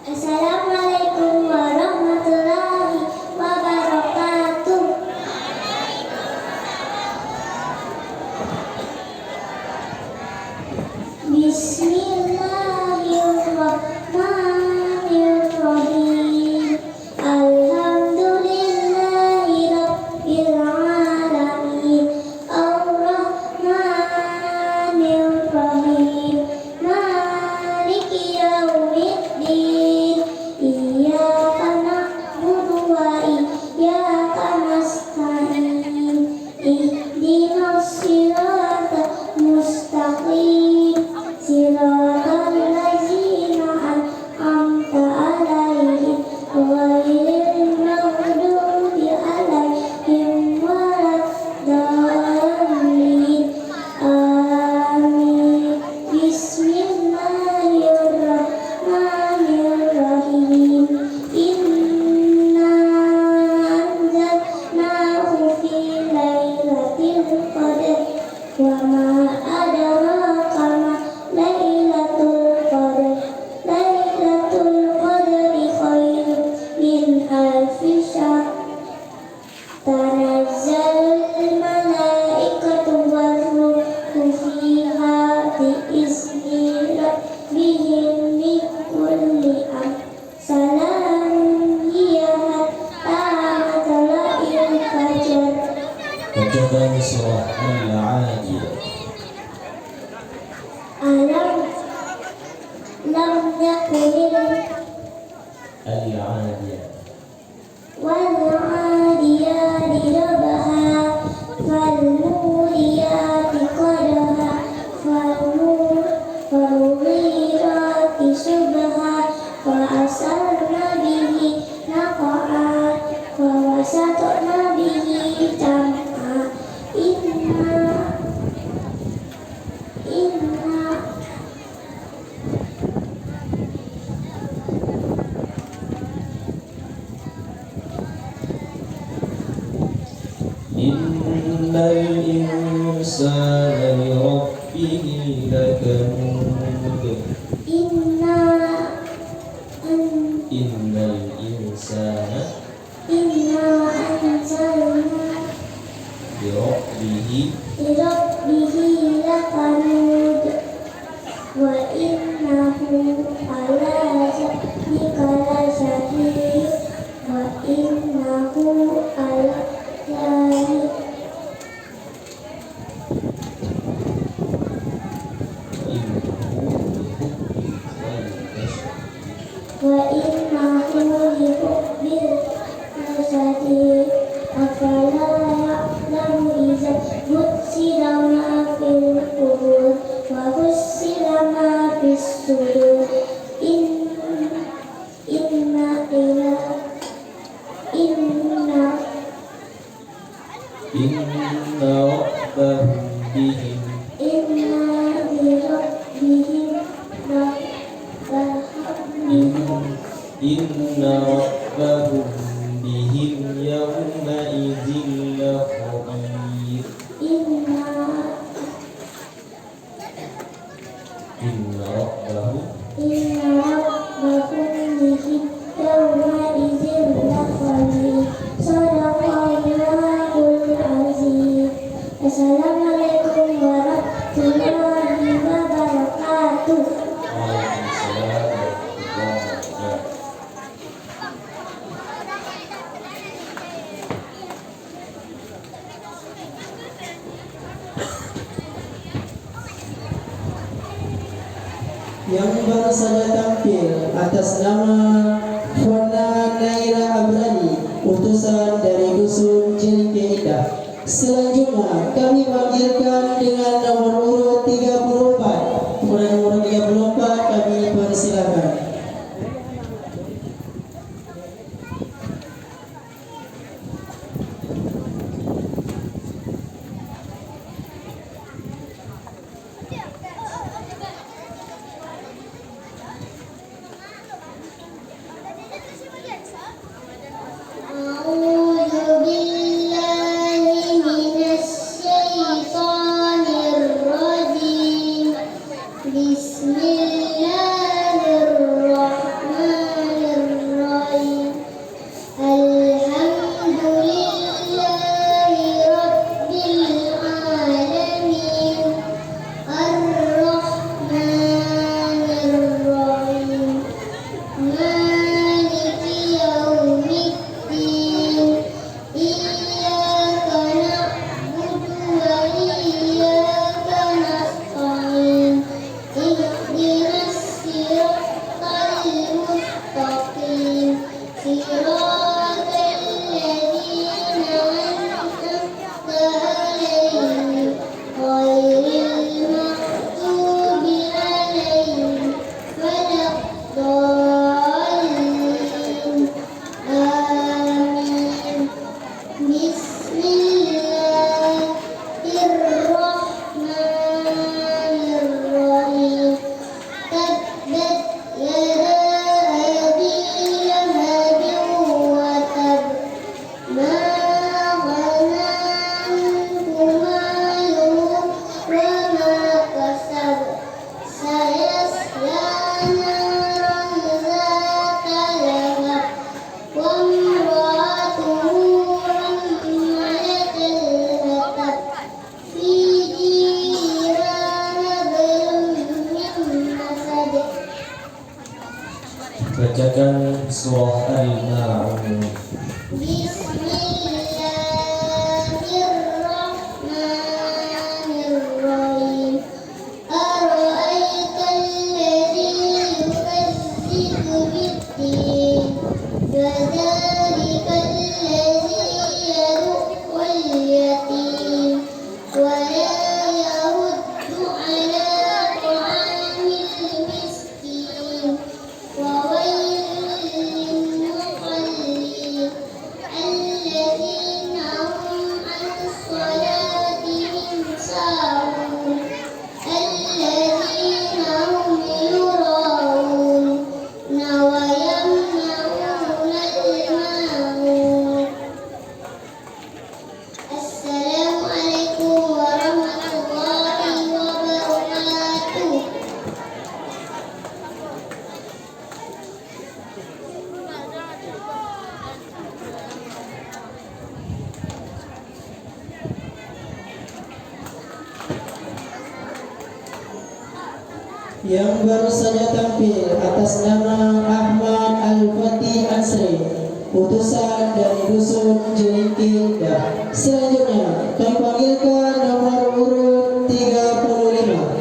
Assalamualaikum warahmatullahi wabarakatuh. Bismillahirrahmanirrahim. Alhamdulillahirabbil alamin. Ar-Rahmanirrahim. Maliki yaumiddin. Iyyaka na'budu wa iyyaka nasta'in. Ihdinas siratal mustaqim. Siratal ladzina an'amta 'alaihim ghairil maghdubi 'alaihim waladdallin. Amin. Bismillahirrahmanirrahim. Inna anzalnahu fi lailatul qadar wa ma adraka ma lailatul qadar. Lailatul qadri khairun min alfi syahr. Tanazzalul malaikatu war-ruhu fiha bi'izni rabbihim min kulli amr. Salamun hiya hatta matla'il fajr. وكذا surah Al-'Adiyah. Alam lam yakunil Al-'Adiyah. wal-'adiyati dhabaha fal-muriyati qadha fal-mughirati subha wa asarna bihi naqa'a wa wasatna bihi jam'a. Inna Innal insana li rabbihi lakanud. Inna Innal insana anzalna li rabbihi lirabbihi lakanud wa innahu ala zalika lasyahid wa innahu ala zalika wa innahu li hubbil lasyadid. Afala ya'lamu idza bu'thira ma fil qubur wa hussila ma fis sudur. Inna rabbahum bihim li rabbihim Inna rabbahum bihim yawma idzin lakhabir. Inna rabbahum Inna rabbahum bihim yawma idzin lakhabir. Shadaqallahul azim. Assalamualaikum warahmatullahi wabarakatuh. Waalaikumsalam warahmatullahi wabarakatuh. Yang baru saja tampil atas nama Fona Naira Abrani, utusan dari Dusun Cilike Indah. Selanjutnya kami panggilkan dengan nomor urut 34. Kemudian nomor 34 kami persilakan. Bismillahirrahmanirrahim. Alhamdulillahi Rabbil Alamin. Ar-Rahmanir-Rahim. Maliki yaumiddin. Iyyaka na'budu wa iyyaka nasta'in. Ihdinas siratal mustaqim. Siratal ladzina an'amta 'alaihim ghairil maghdubi 'alaihim waladdallin. Amin. Bismillahirrahmanirrahim. Tabbat yada abi lahabin wa tab. Ma aghnaa anhu maaluhu wa ma kasab. Sayasla naran zata lahab. Wa imra'atuhu hammalatal hatab. Fi jidiha hablum min masad. Bacakan surah Al-Ma'un. Bismillahirrahmanirrahim. Ara'aital ladzi yukazzibu bid-din. Fadzalikal ladzi yad'ul yatim wa la yahuddu 'ala ta'amil miskin. Wa wailul lil-muqallin alladzina hum 'an salatihim sahun. Alladzina hum yura'un wa yamna'unal ma'un. Assalamualaikum warahmatullahi wabarakatuh. Yang baru saja tampil atas nama Ahmad Al-Fatih Ansri, utusan dari Dusun Jelingki Indah. Selanjutnya kami panggilkan nomor urut 35.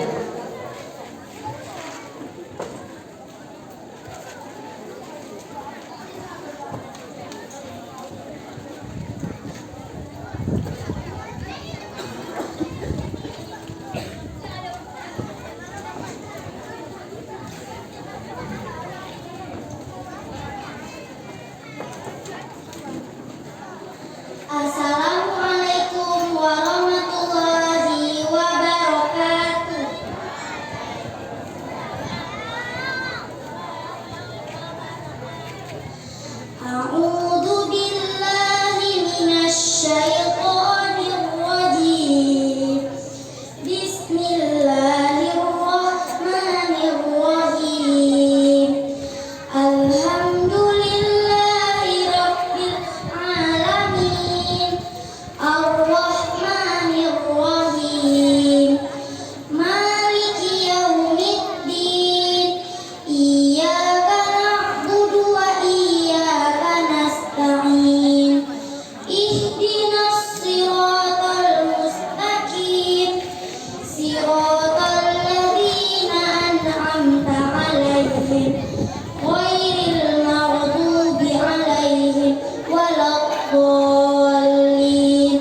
Assalamualaikum warahmatullahi wabarakatuh. A'udzu billahi minasy syaithanir rajim. Bismillahirrahmanirrahim. Alhamdulillahi rabbil alamin. Ar-Rahmanir-Rahim. Maliki yaumiddin. Iyyaka na'budu wa iyyaka nasta'in. Ihdinas siratal mustaqim. Siratal ladzina an'amta 'alaihim ghairil maghdubi 'alaihim waladdallin.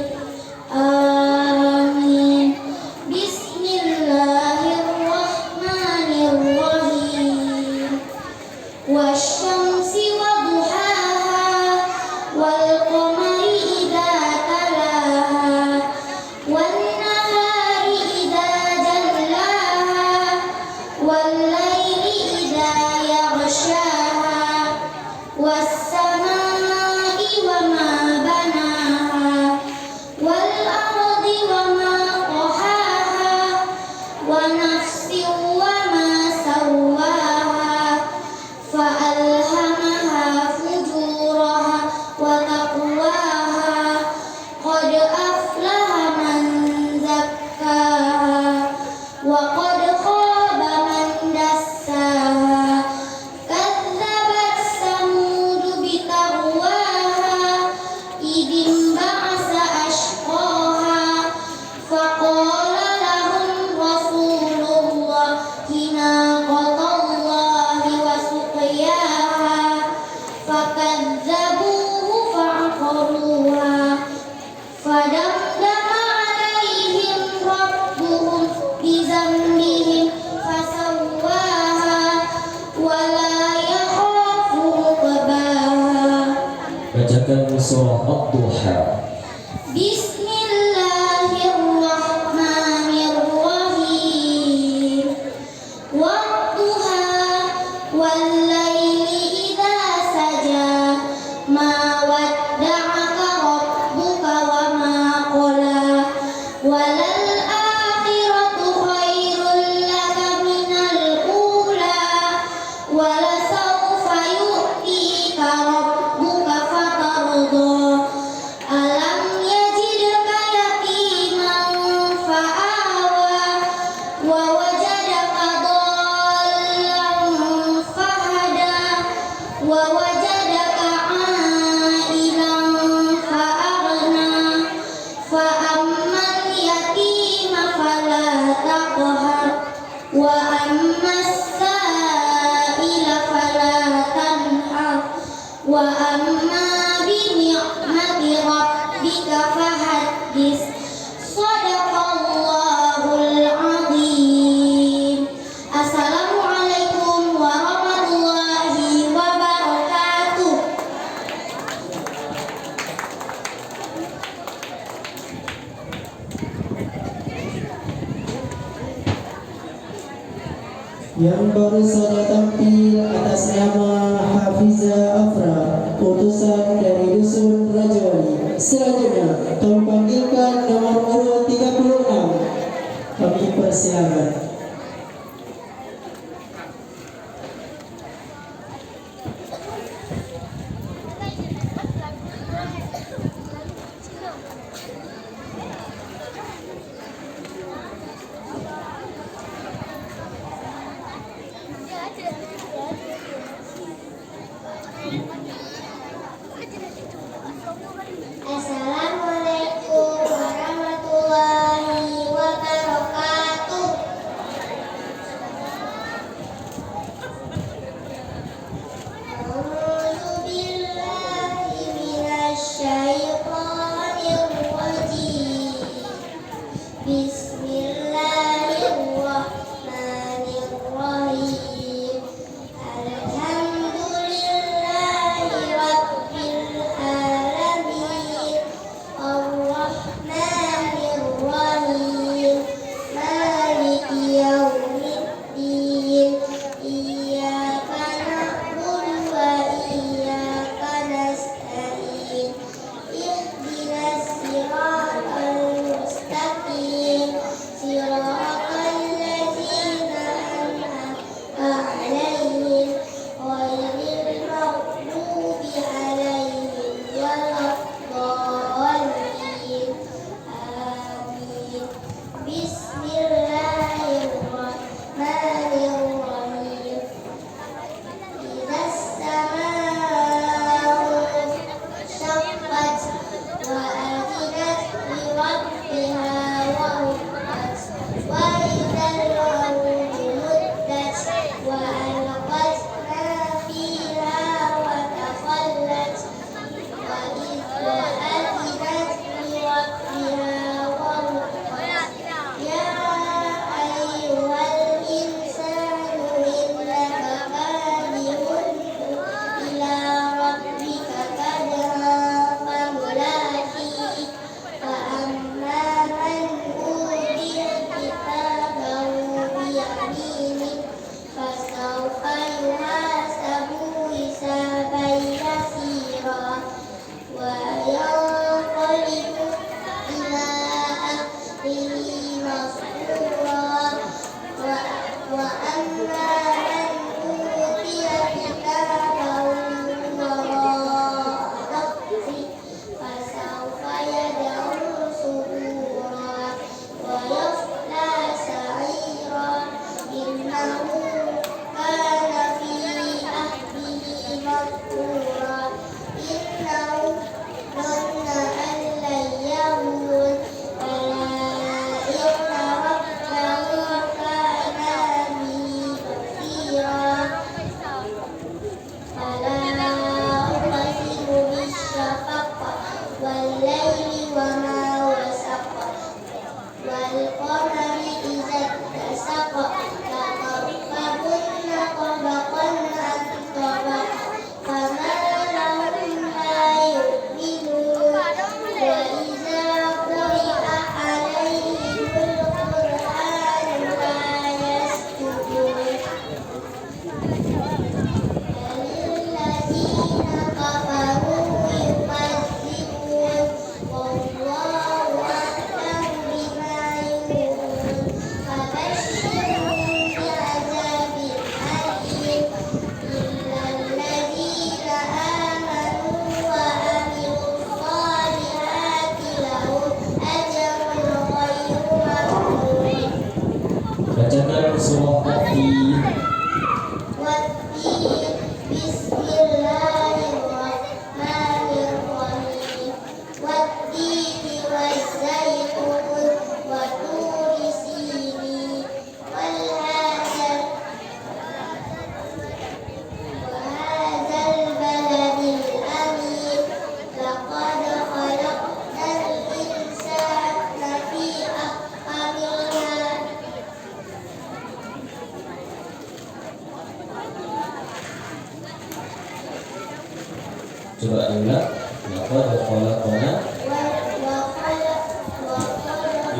Amin. Bismillahirrahmanirrahim. Wasyamsi waduhaha wal qamari idza talaha wan nahari idza jallaha wal laili idza yaghshaha was samai wa ma banaha wal ardi wa ma tahaha wa nafsin wa ma membacakan surah Ad-Duha. Bismillahirrahmanirrahim. Wadduha wallaili idza saja ma wadda'aka rabbuka wa ma qala walal akhiratu khairul laka minal ula wala sawfa yu'tika rabbuka fatarda alam yajidka yatiman fa'awa wa wajadaka dhallan fahada wa wajadaka 'ailan fa'aghna fa ammal yatima fala taqhar wa ammas sa'ila fala tanhar wa amma bi ni'mati rabbika fahaddis. Shadaqallahul azim. Assalamualaikum warahmatullahi wabarakatuh. Yang baru saja tampil atas nama Hafiza Afra, utusan dari Dusun Rajawali. Selanjutnya kami panggilkan nomor urut 36. Kami persilakan. Assalamualaikum warahmatullahi wabarakatuh. Bismillahirrahmanirrahim. Wattini wazzaitun wa turi sini wal hadzal baladil amin. Laqad khalaqnal insana fi ahkamil. Coba diulang. Laqad khalaqna.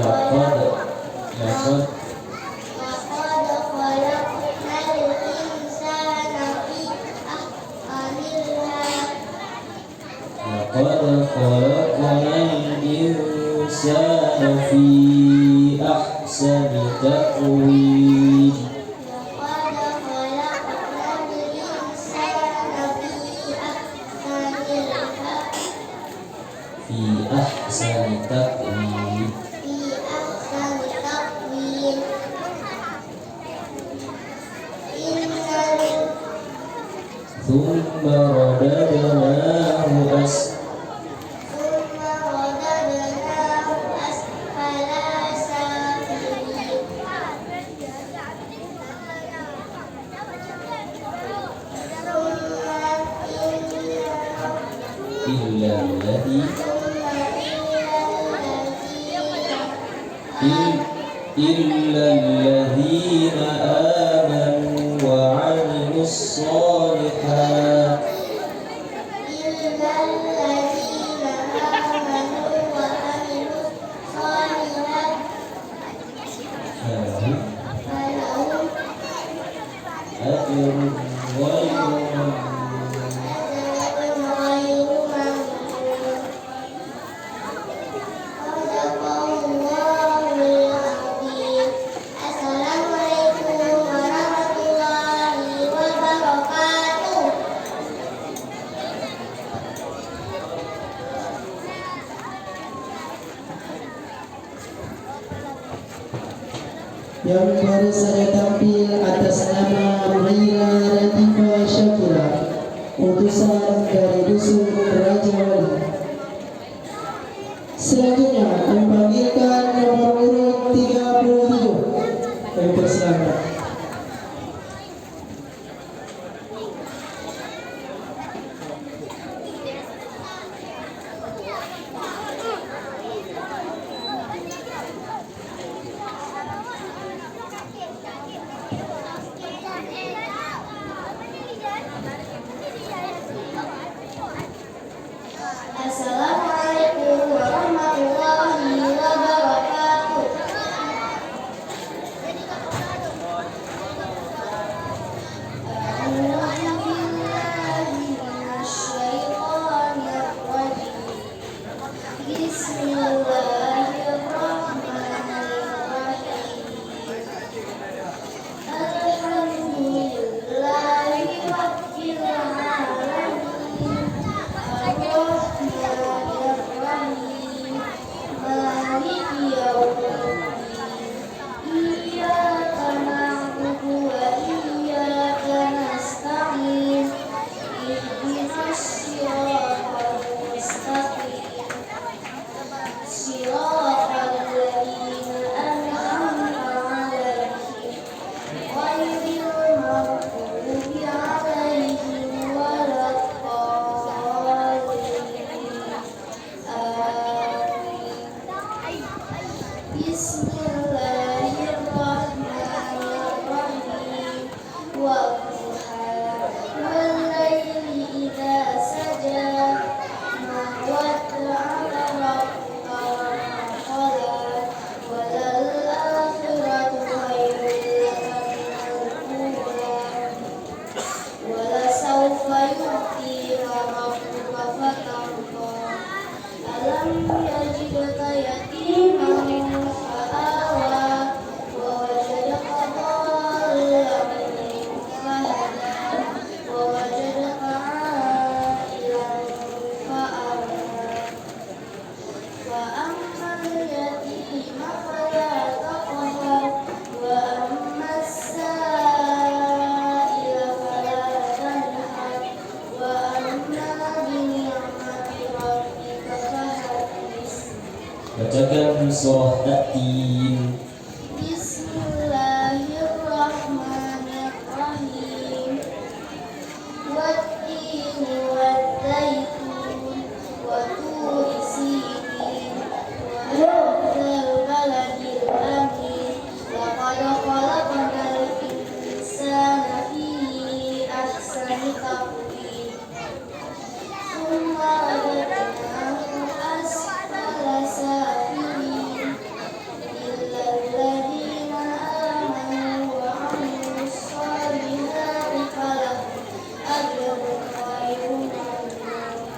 Laqad. Laqad. لقد خلقنا الإنسان في أحسن تقويم. في أحسن تقويم. ثم رددناه أسفل سافلين. إلا الذين آمنوا وعملوا الصالحات. فلهم أجر غير ممنون. Assalamualaikum warahmatullahi wabarakatuh. Yang baru saja tampil atas nama Maira Latifa Syakira, utusan dari dusun Raja Wali. Selanjutnya kami panggilkan nomor urut 37. Kami persilakan. Assalamualaikum warahmatullahi wabarakatuh. Bacakan surah At-Tin. Bismillahirrahmanirrahim. Wat-tini waz-zaitun wa turi sinin wa hadzal baladil amin. Laqad khalaqnal insana fi ahsani taqwim. Tsumma radadnahu asfala safilin. Illa alladhina amanu wa 'amilus solihati falahum ajrun ghairu mamnun.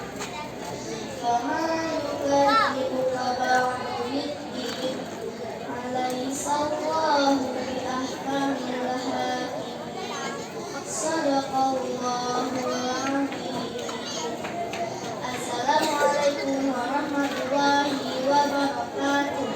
Fama yukadzibuka ba'du bid-din. Alaysa Allahu bi ahkamil hakimin. Shadaqallahul azim. Assalamualaikum warahmatullahi wabarakatuh.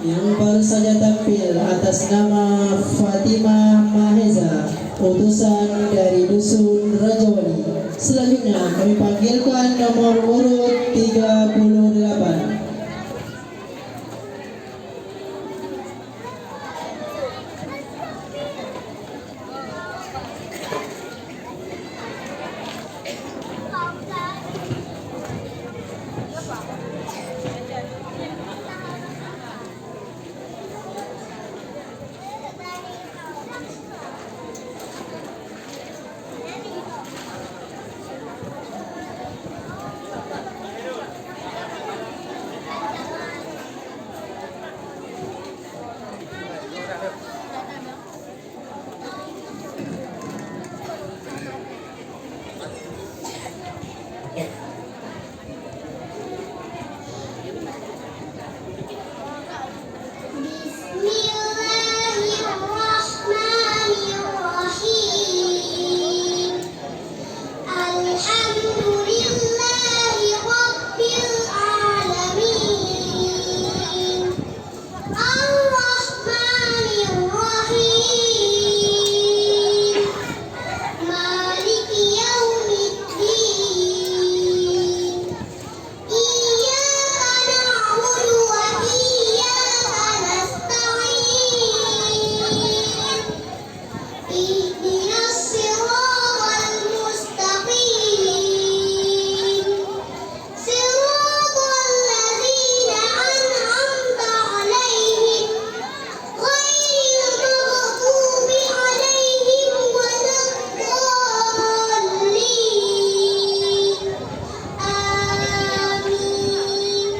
Yang baru saja tampil atas nama Fatimah Maheza, utusan dari Dusun Rajawali. Selanjutnya kami panggilkan nomor urut 38. Bismillahirrahmanirrahim. Alhamdulillahi rabbil alamin. Ar-Rahmanir-Rahim. Maliki yaumiddin. Iyyaka na'budu wa iyyaka nasta'in. Ihdinas siratal mustaqim. Siratal ladzina an'amta 'alaihim ghairil maghdubi 'alaihim waladdallin. Amin.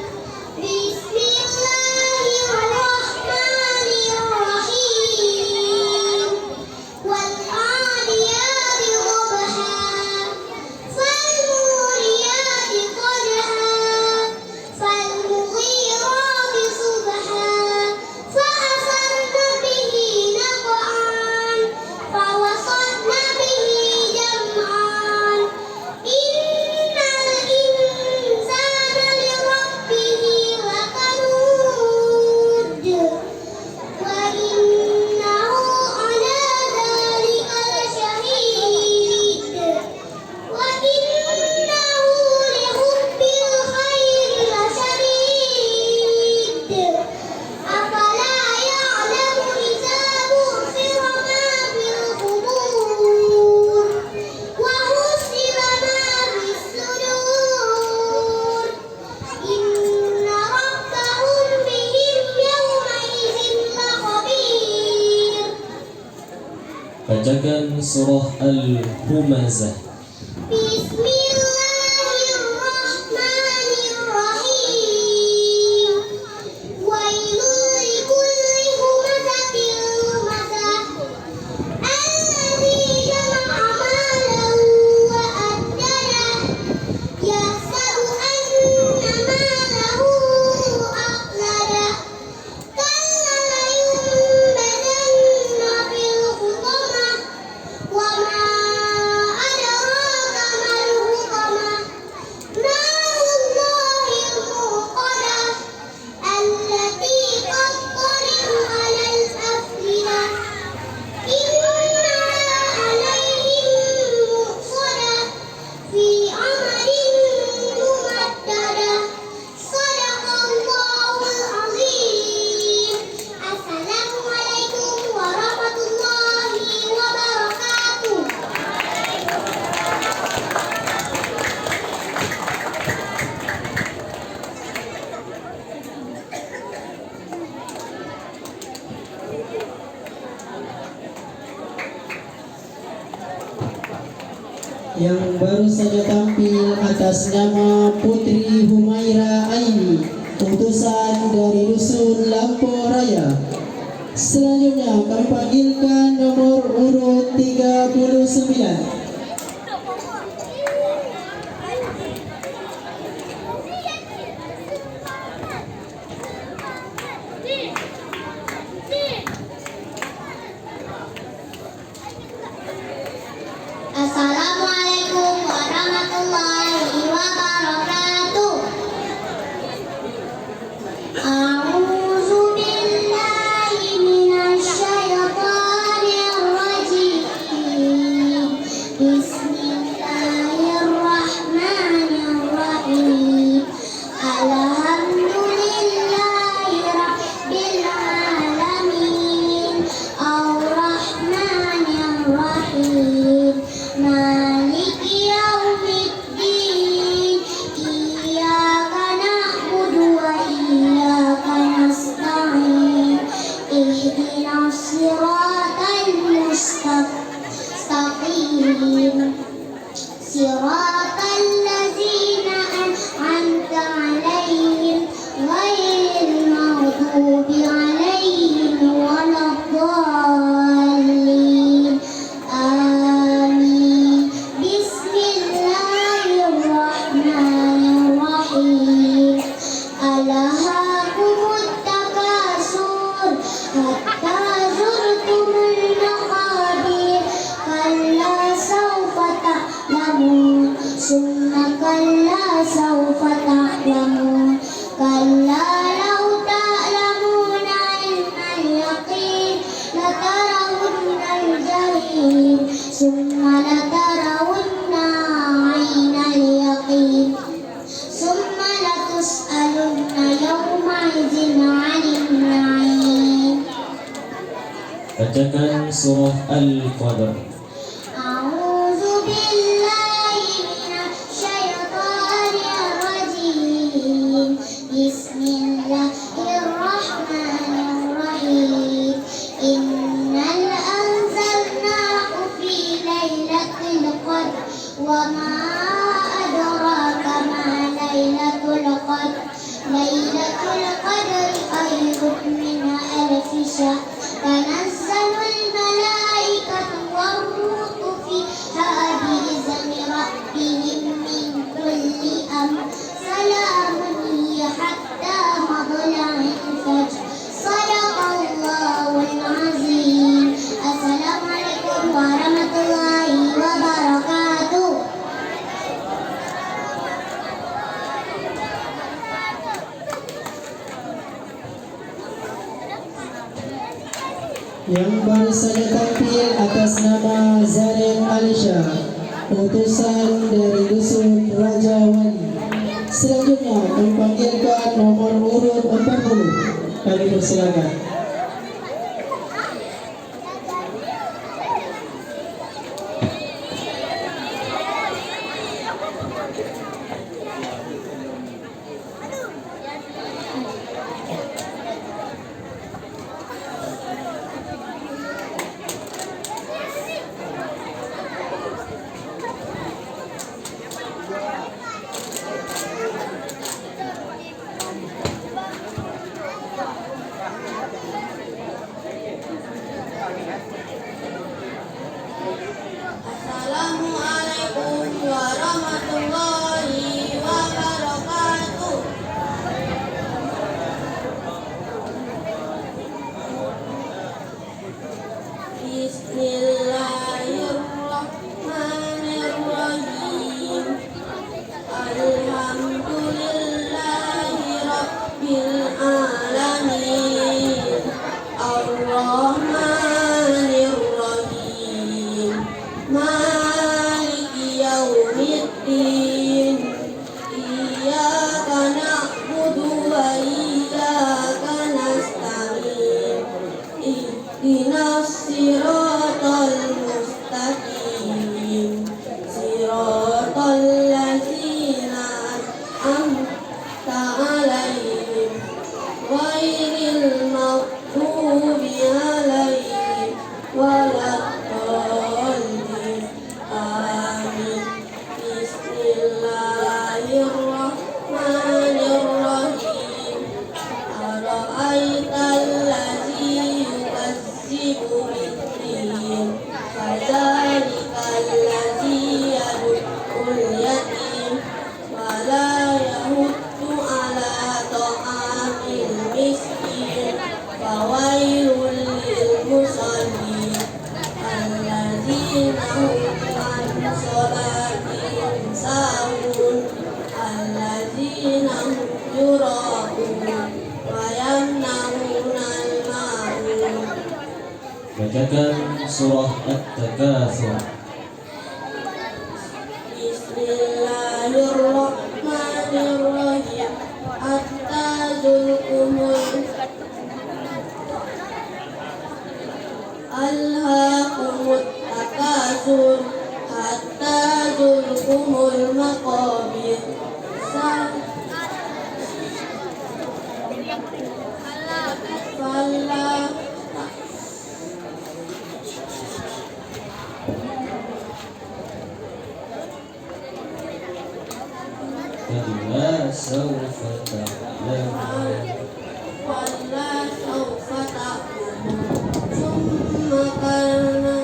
Bismillahirrahmanirrahim. وَالْعَادِيَاتِ ضَبْحًا فَالْمُورِيَاتِ قَدْحًا فَالْمُغِيرَاتِ صُبْحًا فَأَثَرْنَ بِهِ نَقْعًا فَوَسَطْنَ بِهِ جَمْعًا إِنَّ الْإِنسَانَ لِرَبِّهِ لَكَنُودٌ وَإِنَّهُ عَلَى ذَلِكَ لَشَهِيدٌ وَإِنَّهُ لِحُبِّ الْخَيْرِ لَشَدِيدٌ أَفَلَا يَعْلَمُ إِذَا بُعْثِرَ مَا فِي الْقُبُورِ وَحُصِّلَ مَا فِي الصُّدُورِ إِنَّ رَبَّهُم بِهِمْ يَوْمَئِذٍ لَخَبِيرٌ. Bacakan surah Al-Humazah. Bismillahirrahmanirrahim. Wailul likulli humazatin lumazah. Alladzi jama'a malahu wa addadah. Yahsabu anna malahu akhladah. Kalla layunbadanna fil hutamah. Wa ma yang baru saja tampil atas nama Putri Humaira Aini, utusan dari Dusun Lampo Raya. Selanjutnya kami panggilkan nomor urut 39. Assalamualaikum warahmatullahi wabarakatuh. A'udzu billahi minasy syaithanir rajim. Bismillahirrahmanirrahim. Alhamdulillahi rabbil alamin. Ar-Rahmanir Rahim. Maliki yaumiddin. Iyyaka na'budu wa iyyaka nasta'in. Ihdinas siratal mustaqim. Siratal ladzina an'amta 'alaihim ghairil maghdubi 'alaihim waladdallin. Amin. Bismillahirrahmanirrahim. Alhaakumut takasur hatta zurtumul maqabir. Kalla sawfa ta'lamun, summa kalla sawfa ta'lamun. Kalla law ta'lamuna 'ilmal yaqin latarawunnal jahim, summa latarawunna 'ainal yaqin, summa latus'alunna yawma'izin 'anil na'im. Bacakan surah Al-Qadr. A'udzu billahi minasy syaithanir rajim. Bismillahirrahmanirrahim. Innal anzalnahu fi lailatul qadr wa ma adraka ma lailatul qadr. Lailatul qadri khairun min alfi syahr. Tanazzalul malaikatu war-ruhu fiha bi'izni rabbihim min kulli amr. Salamun hiya hatta matla'il fajr. Shadaqallahul azim. Assalamualaikum warahmatullahi wabarakatuh. Yang baru saja tampil atas nama Zaren Alisha, utusan dari Dusun Raja Wali. Selanjutnya kami panggilkan nomor urut 40. Kami persilakan. Bacakan surah At-Takatsur. Bismillahirrahmanirrahim. Hatta zulkumul alhaakumut takasur hatta zulkumul maqabir. Fala Kalla sawfa ta'lamun. wala sawfa ta'lamun. Summa kana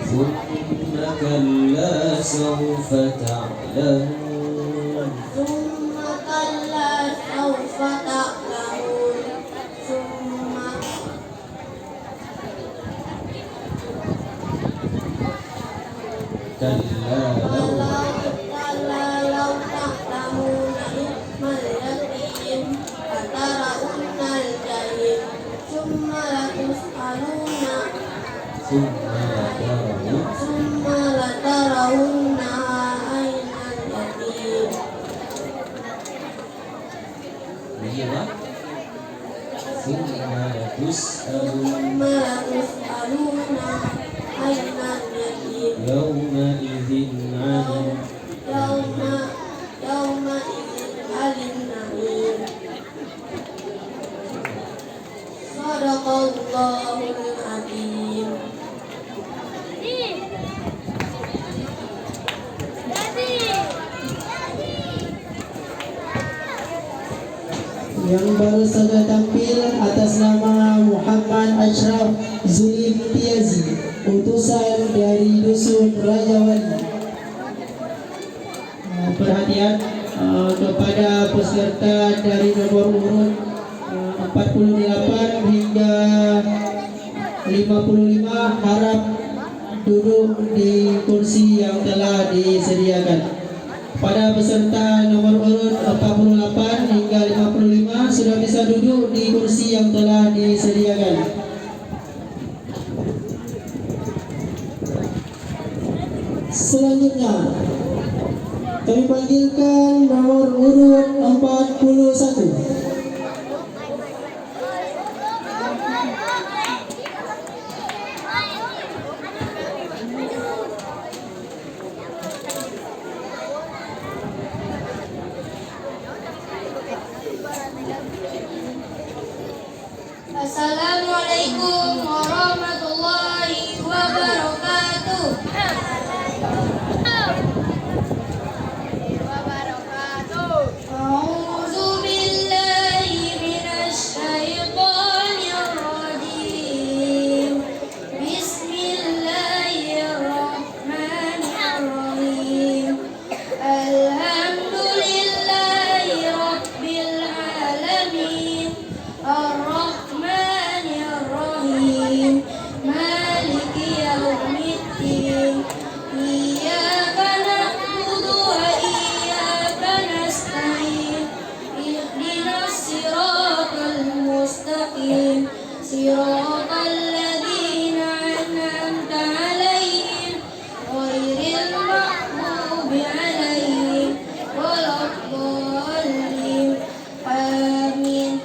Thumma kalla sawfa ta'lamun. Summa kalla sawfa ta'lamun. Summa Kalla law kalla law ta'lamuna ilmal yaqin lataraunal jahim. Summa latus'aluna Thumma latarawunna ainal yaqin. Iya. Thumma latus'alun Summa latus'aluna ainal yaqin. yawma idzin 'anil Yawma idzin 'anil na'im. Sadaqallahul adzim. Yang baru saja tampil atas nama Muhammad Ashraf Zulfiazi, utusan dari Dusun Rajawali. Perhatian kepada peserta dari nomor urut 48 hingga 55 harap duduk di kursi yang telah disediakan. Pada peserta nomor urut 48 hingga 55 sudah bisa duduk di kursi yang telah disediakan. Selanjutnya kami panggilkan nomor urut 41. Assalamualaikum warahmatullahi wabarakatuh. A'udzu billahi minasy syaithanir rajim. Bismillahirrahmanirrahim. Alhamdulillahi rabbil alamin. Ar-Rahmanir Rahim. Maliki yaumiddin. Iyyaka na'budu wa iyyaka nasta'in. Ihdinas siratal mustaqim. Siratal ladzina an'amta 'alaihim ghairil maghdubi 'alaihim waladdallin. Amin.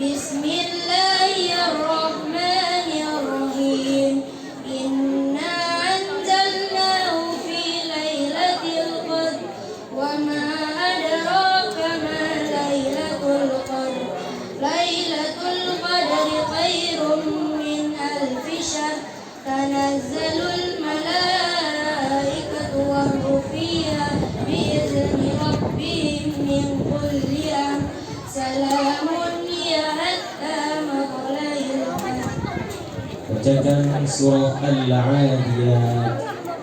Bismillahirrahmanirrahim. Inna anzalnahu fi lailatul qadr wa ma adraka ma lailatul qadr. Lailatul qadri khairum min alfi syahr. Tanazzalul malaikatu war-ruhu fiha bi'izni rabbihim min kulli amr. Salamun hiya hatta matla'il fajr. Bacakan surah Al-'Adiyat.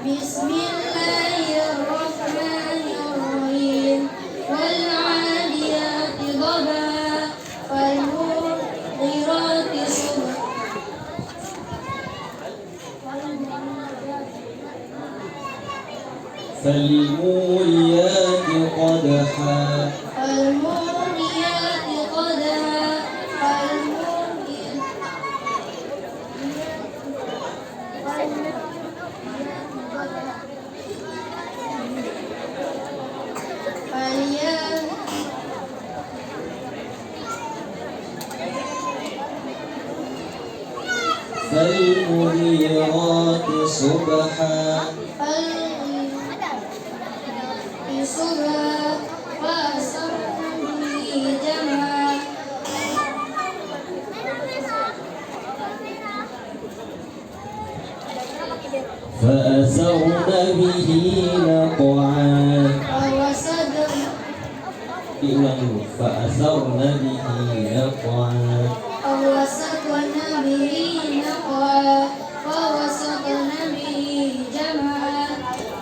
Bismillahirrahmanirrahim. Wal 'adiyati dhabha fal murghirati subha. فالموريات قدحا فالموريات قدحا فالموريات subhan الصبح وأسرن به جمعا فأثرن به نقعا. Diulang dulu. فأثرن به نقعا. ووسطن به نقعا ووسطن به جمعا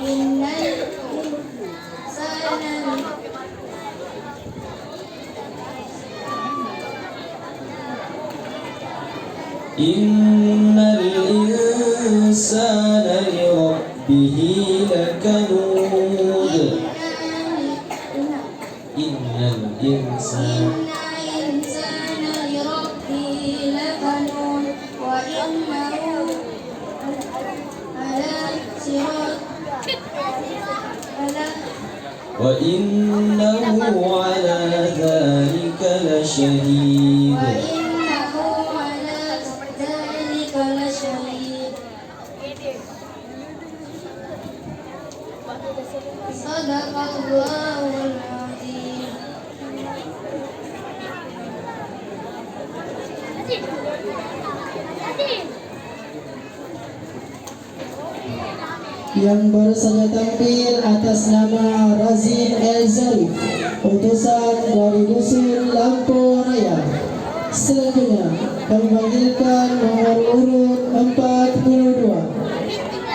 إن الإنسان إن الإنسان لربه لكنود. إن الإنسان لربه لكنود وإنه على ذلك لشهيد. صدق الله العظيم. Yang baru saja tampil atas nama Razin El Zarif, utusan dari Dusun Lampu Raya. Selanjutnya kami panggilkan nomor urut 42.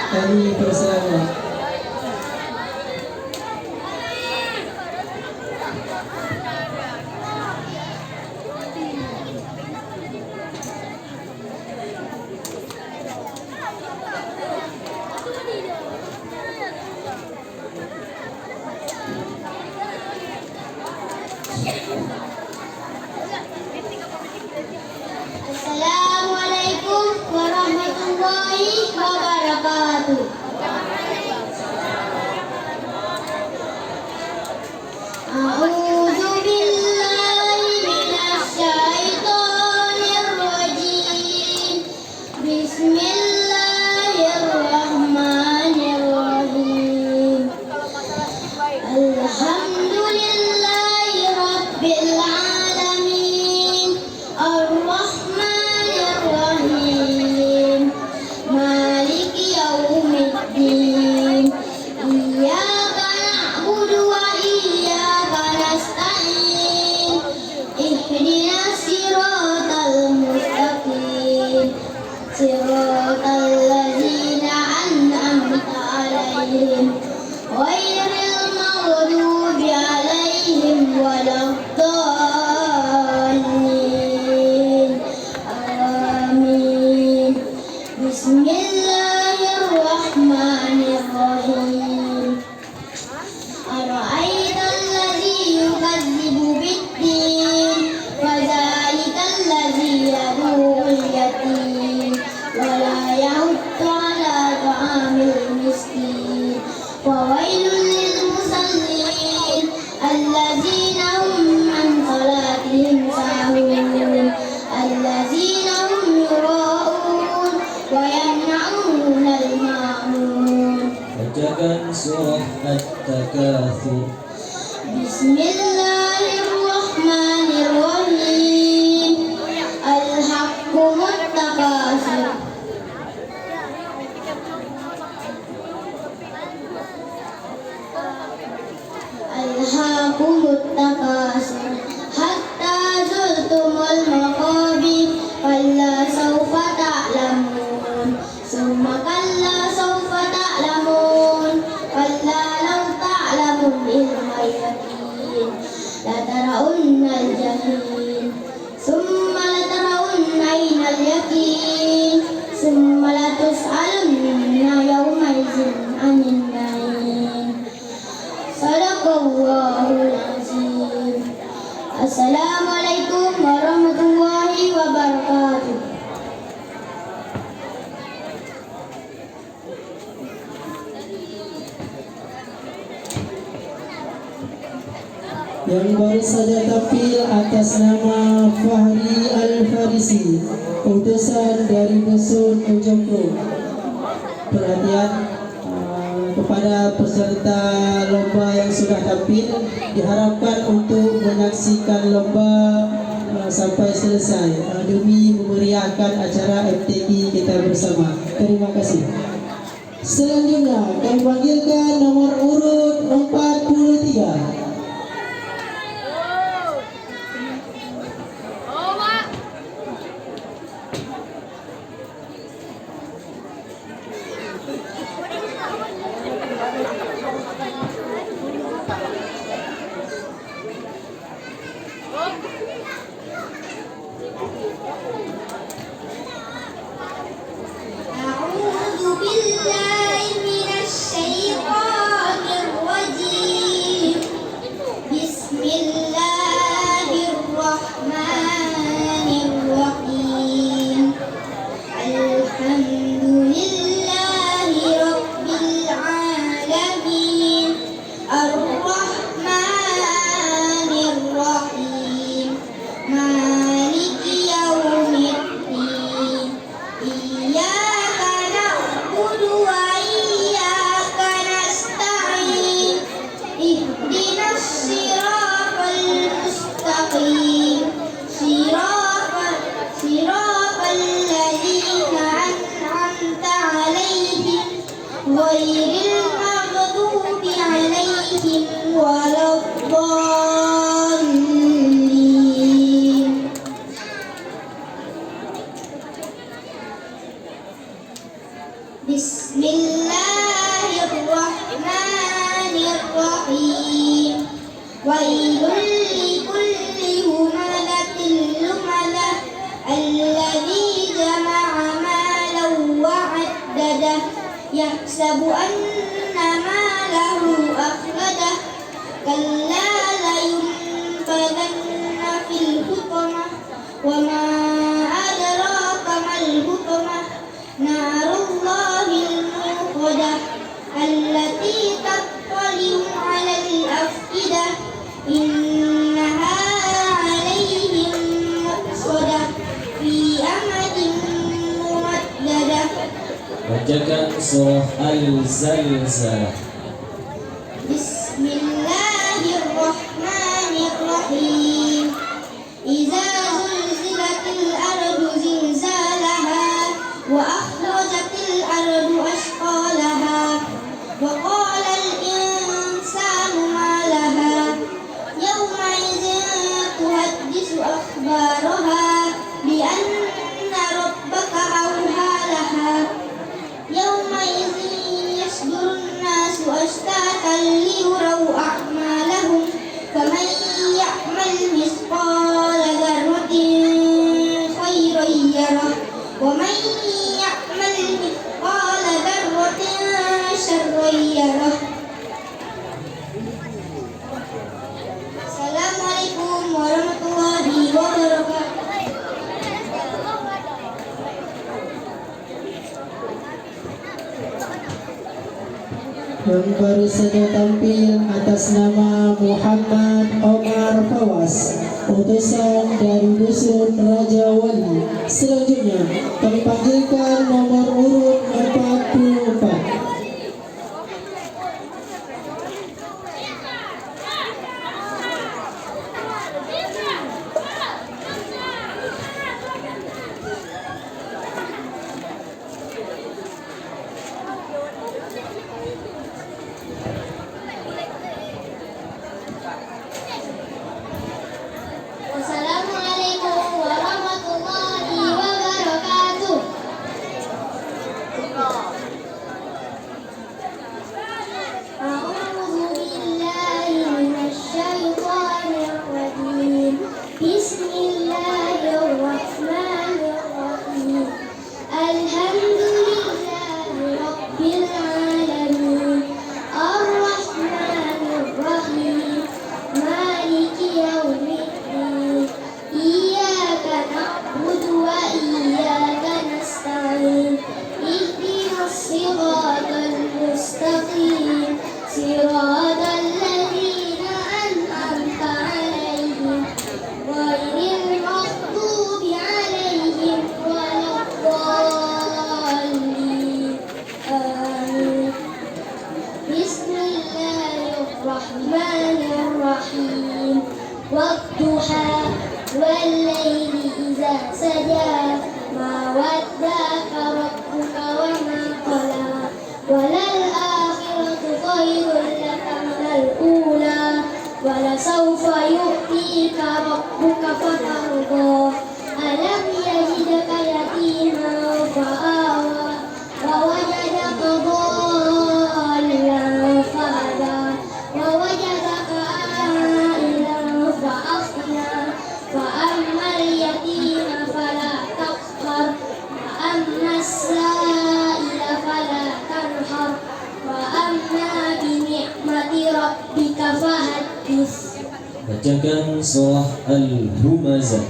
Kami persilakan. Assalamualaikum warahmatullahi wabarakatuh. A'udzu billahi minasyaitonir rajim. Bismillahirrahmanirrahim. Alhamdulillahi rabbil alamin. Ar-Rahmanir Rahim. Maliki yaumiddin. Iyyaka na'budu wa iyyaka nasta'in. Ihdinas siratal mustaqim. Siratal ladzina an'amta 'alaihim ghairil maghdubi 'alaihim waladdallin. Amin. Bismillahirrahmanirrahim. Ara'aital ladzi yukazzibu bid-din fadzalikal ladzi yad'ul yatim wa la yahuddu 'ala ta'amil miskin. Fawailul lil musallin alladzina hum an salatihim sahun alladzina hum yura'un wa yamna'una al-ma'mun. Bacakan surah At-Takatsur. Bismillahirrahmanirrahim. Al-haqqumut takasur. Al-haqqumut takasur hatta zurtumul maqabir kalla sawfa ta'lamun summa kalla sawfa ta'lamun kalla law ta'lamun ilmal yaqin la tarawunnal jahim summa la tarawunna aynal yaqin summa la tus'alunna yawma idzin 'anil na'im. Sadaqallahul azim. Assalamualaikum warahmatullahi wabarakatuh. Yang baru saja tampil atas nama Fahri Al-Farisi, utusan dari Dusun Ujung Pro. perhatian kepada peserta lomba yang sudah tampil, diharapkan untuk menyaksikan lomba sampai selesai demi memeriahkan acara FTQ kita bersama. Terima kasih. Selanjutnya kami panggilkan nomor urut 43. أعوذ بالله من الشيطان الرجيم بسم الله الرحمن الرحيم الحمد لله رب العالمين الرحمن الرحيم مالك يوم الدين إياك نعبد وإياك نستعين اهدنا الصراط المستقيم صراط الذين أنعمت عليهم غير المغضوب عليهم ولا الضالين. بسم الله الرحمن الرحيم ويل لكل همزة لمزة الذي جمع مالا وعدده يحسب أن ماله أخلده كلا لينبذن في الحطمة وما أدراك ما الحطمة نار الله الموقدة التي تطلع على الأفئدة إنها عليهم مؤصدة في أمد ممددة. Bacakan surah Al-Zalzalah. بسم الله الرحمن الرحيم إذا زلزلت الأرض زلزالها وأخرجت الأرض أثقالها وقال الإنسان ما لها يومئذ تحدث أخبارها بأن ربك أوحى لها يومئذ يصدر الناس أشتاتا ليروا أعمالهم فمن يعمل مثقال ذرة خيرا يره ومن يعمل مثقال ذرة شرا يره. السلام عليكم ورحمة الله وبركاته. Yang baru saja tampil atas nama Muhammad Omar Fawaz, utusan dari dusun Raja Wali. Selanjutnya kami panggilkan nomor urut 44. Wassalamualaikum warahmatullahi wabarakatuh. Bismillahirrahmanirrahim. Wadduha wal-laili idza saja. Ma wadda'aka rabbuka wa ma qala. Walal akhiratu khairun laka minal ula. Walasawfa yu'tika rabbuka fatarda. Alam yajidka yatiman fa'awa. Wa wajadaka dhallan fahada. Wa wajadaka a'ilan fa'aghna. Fa ammal yatima fala taqhar. Wa ammas sa'ila fala tanhar. Wa amma bi ni'mati rabbika fahaddits. Bacakan surah Al-Humazah.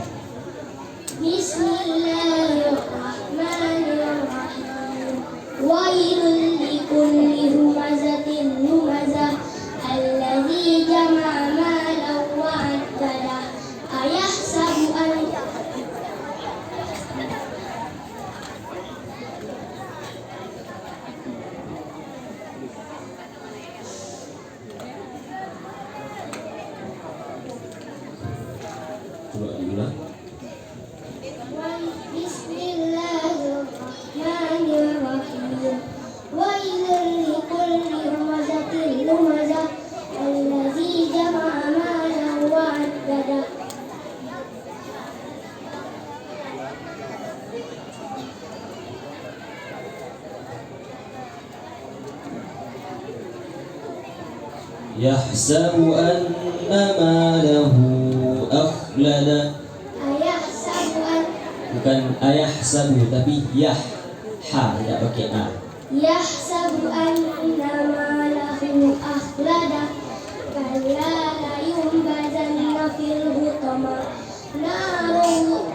Bismillahirrahmanirrahim. Wailul likulli humazatin lumazah. Alladzi jama'a malan wa 'addadah. Ayahsabu an Coba diulang. Bismillahirrahmanirrahim. Wailul likulli humazatin lumazah. Alladzi jama'a malan wa 'addadah. Yahsabu anna malahu akhlada. Ayahsabu an Bukan ayahsabu tapi yah. Ha, tidak pakai a. Yahsabu anna malahu akhlada. Kalla la yumbazanna fil hutama. Naru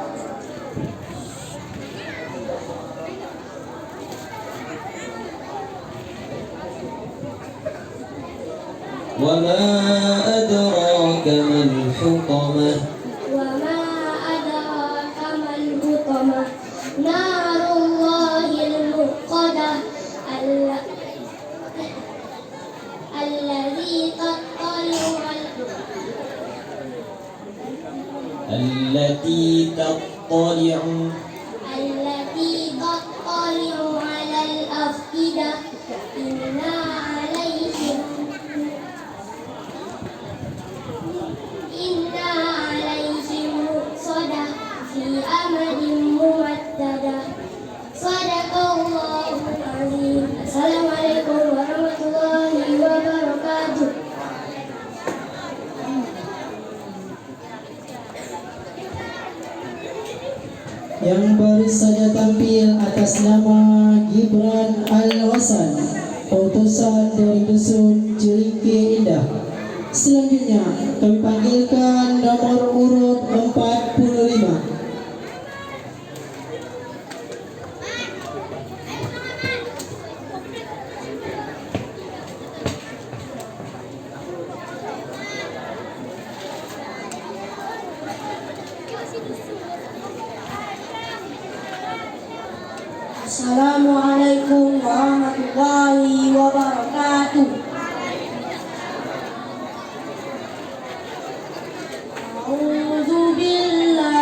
Wa ma adraka mal hutamah. wa ma adraka mal hutama. Narullahil muqadah. Alladzi tattali'u Allati tattali'u التي تطلع على الأفئدة. إنا عليهم مؤصدة في أمد ممددة. صدق الله العظيم. السلام عليكم ورحمة الله وبركاته. Yang baru saja tampil atas nama Gibran Al-Wasan, utusan dari dusun Cilingki Indah. Selanjutnya kami panggilkan nomor urut 45. Assalamualaikum warahmatullahi wabarakatuh. A'udzu billahi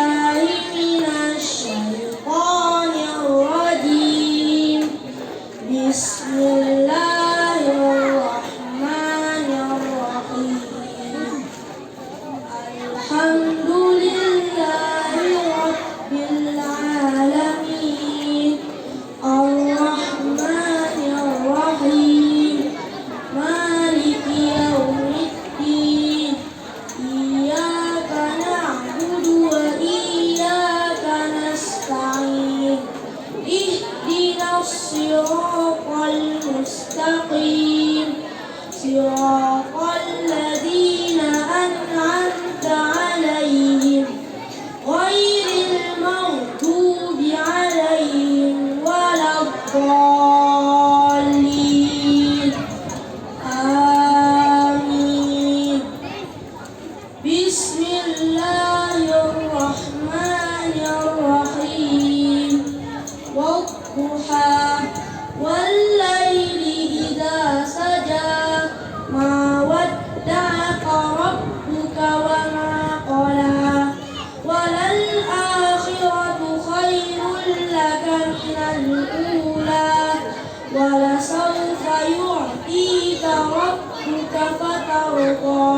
فترضى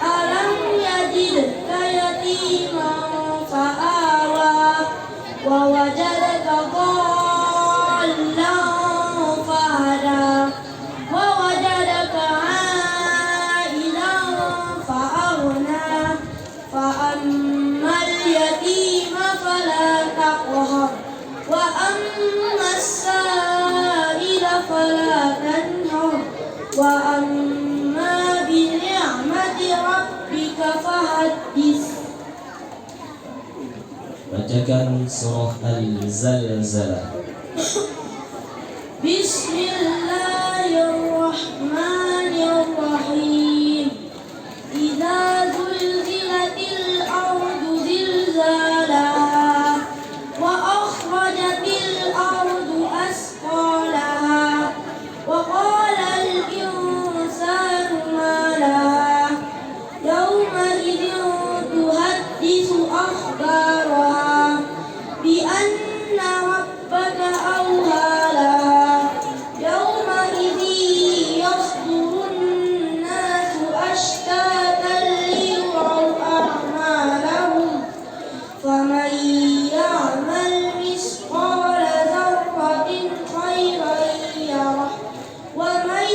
ألم يجدك يتيما فآوى ووجدك ضالا فهدى ووجدك عائلا فأغنى فأما اليتيم فلا تقهر وأما السائل فلا تنهر وأما بنعمة ربك فحدث. Bacakan surah Al-Zalzalah. Bismillahirrahmanirrahim. Idza zulzilatil ardu zilzalaha wa akhrajatil ardu asqalaha wa qala al insanu ma laha yawma idzin tuhadditsu akhbaraha bi anna rabbaka awha laha yawma idzin yasdurun nasu ashtatan liyuraw a'malahum faman ya'mal misqala dzarratin khairan yarah wa man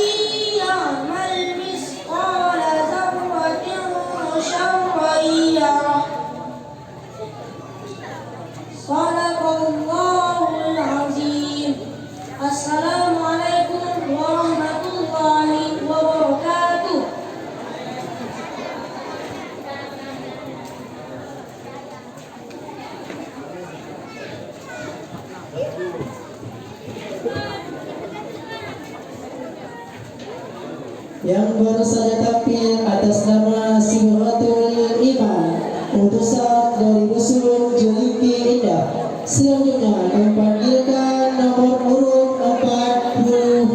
ya'mal misqala dzarratin syarran yarah. Shadaqallahul azim. Assalamualaikum warahmatullahi wabarakatuh. Yang baru saja tampil atas nama Simratul Iman, utusan dari dusun Jeliki Indah. Selanjutnya kami panggilkan nomor urut 46.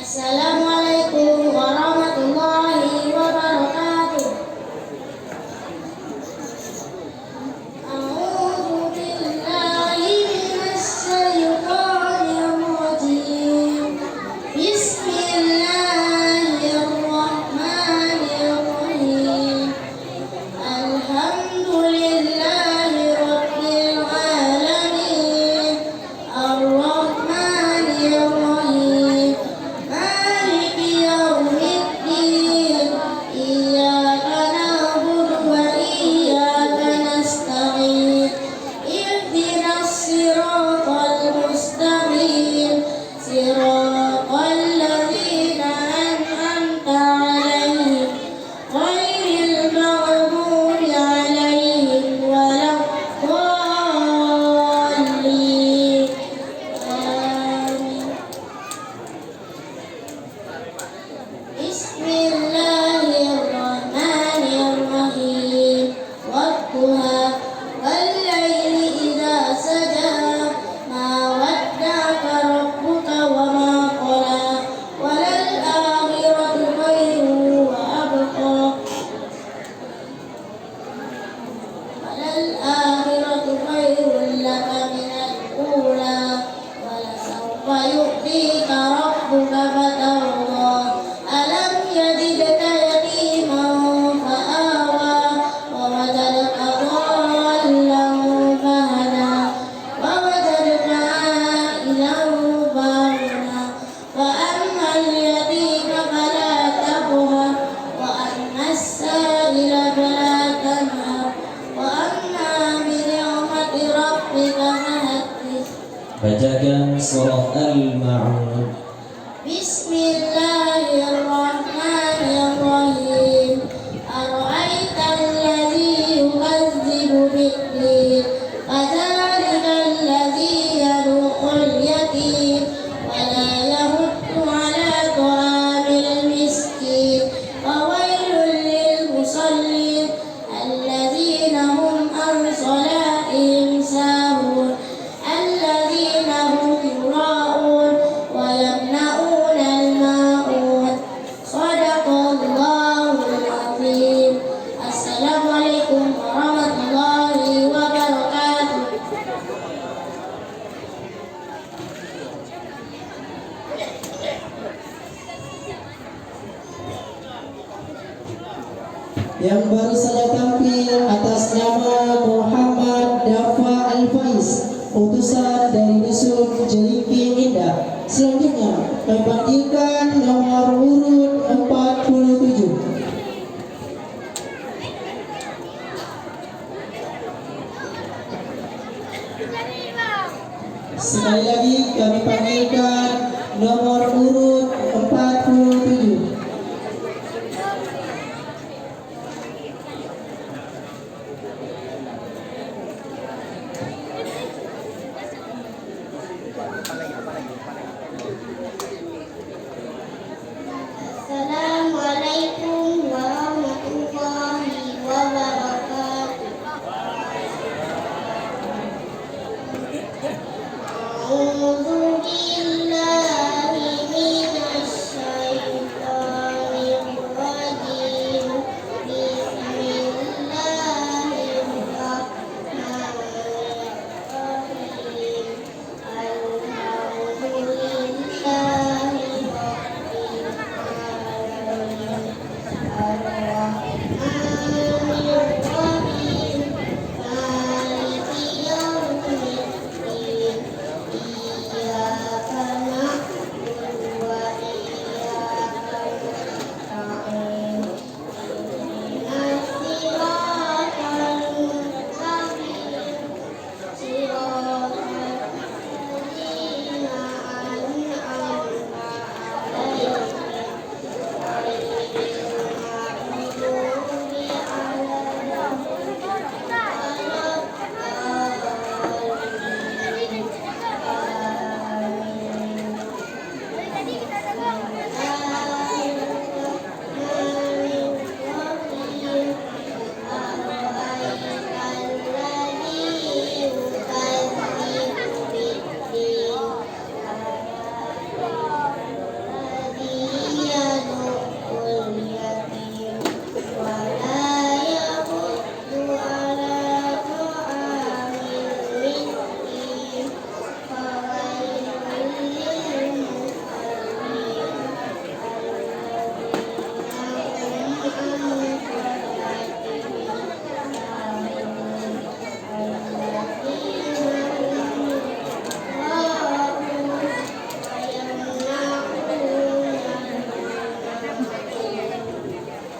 Assalamualaikum warahmatullahi wabarakatuh. A'udzu billahi minasy syaithanir rajim. Bismillahirrahmanirrahim. Alhamdulillahi rabbil alamin. Ar-Rahmanir Rahim. Maliki yaumiddin. Iyyaka na'budu wa iyyaka nasta'in. Ihdinas siratal mustaqim. Siratal ladzina an'amta 'alaihim ghairil maghdubi 'alaihim waladdallin. Amin. Bismillahirrahmanirrahim. Wadduha wal-laili idza saja ma wadda'aka rabbuka wa ma qala walal akhiratu khairun wa abqa walal akhiratu khairun laka minal ula walasawfa yu'tika rabbuka fatarda alam yajidka yatiman fa'awa wa wajadaka dhallan fahada wa wajadaka 'ailan fa'aghnā wa amma al-yatīma falā taqhar wa amma as-sā'ila falā tanhar wa amma bi ni'mati rabbika fahaddith. Bacakan surah Al-Ma'un. Bismillahirrahmanirrahim. Ara'aita alladhi yukazzibu bid-din fadhalika alladhi yad'ul yatim wa la yahuddu 'ala ta'amil miskin wa wailul lil musallin alladhina hum an salatihim sahun. utusan dari dusun Jelingking Indah. Selanjutnya kami panggilkan nomor urut 47. Sekali lagi kami panggilkan nomor urut 47. Assalamualaikum warahmatullahi wabarakatuh. A'udzu billahi minasy syaithanir rajim. Bismillahirrahmanirrahim. Alhamdulillahi rabbil alamin. Ar-Rahmanir-Rahim. Maliki yaumiddin. Iyyaka na'budu wa iyyaka nasta'in. Ihdinas siratal mustaqim. Siratal ladzina an'amta 'alaihim.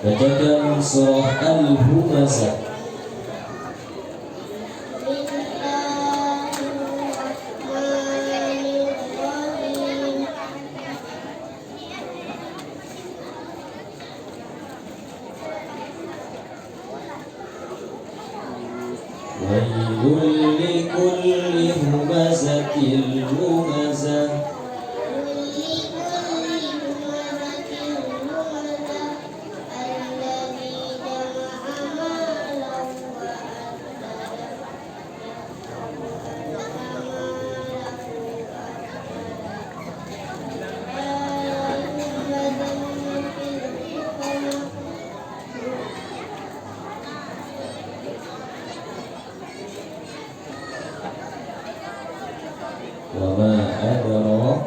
Bacakan surah Al-Humazah. Bismillahirrahmanirrahim. Wailul likulli humazatil lumazah. Wa ma adra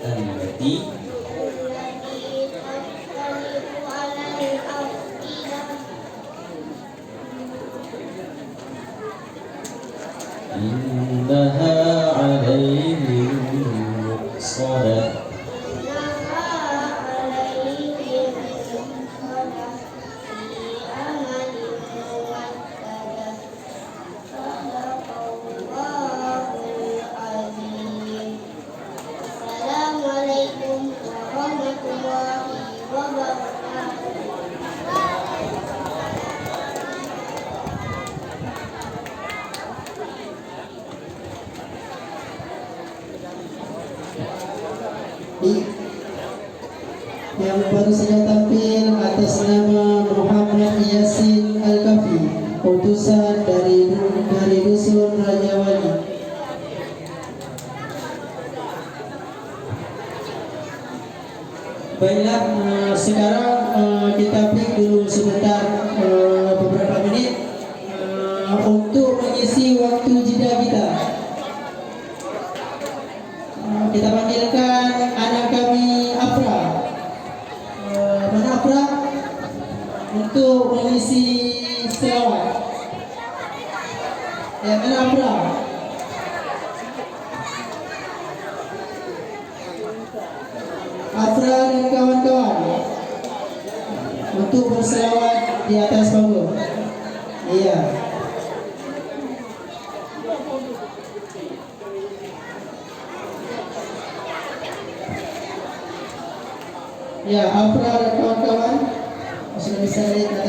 allati innaha 'alaihim muqsadah. Assalamualaikum warahmatullahi wabarakatuh. Yang baru saja tampil atas nama Muhammad Yasin Al-Kafi, utusan dari dusun Rajawali. Baiklah, sekarang kita break dulu sebentar, beberapa menit untuk mengisi waktu jeda kita. kita panggilkan anak kami Afra. Mana Afra? Untuk mengisi selawat. Ya, mana Afra? Afra dan kawan-kawan untuk berselawat di atas panggung. Iya. Ya, Afra dan kawan-kawan sudah bisa lihat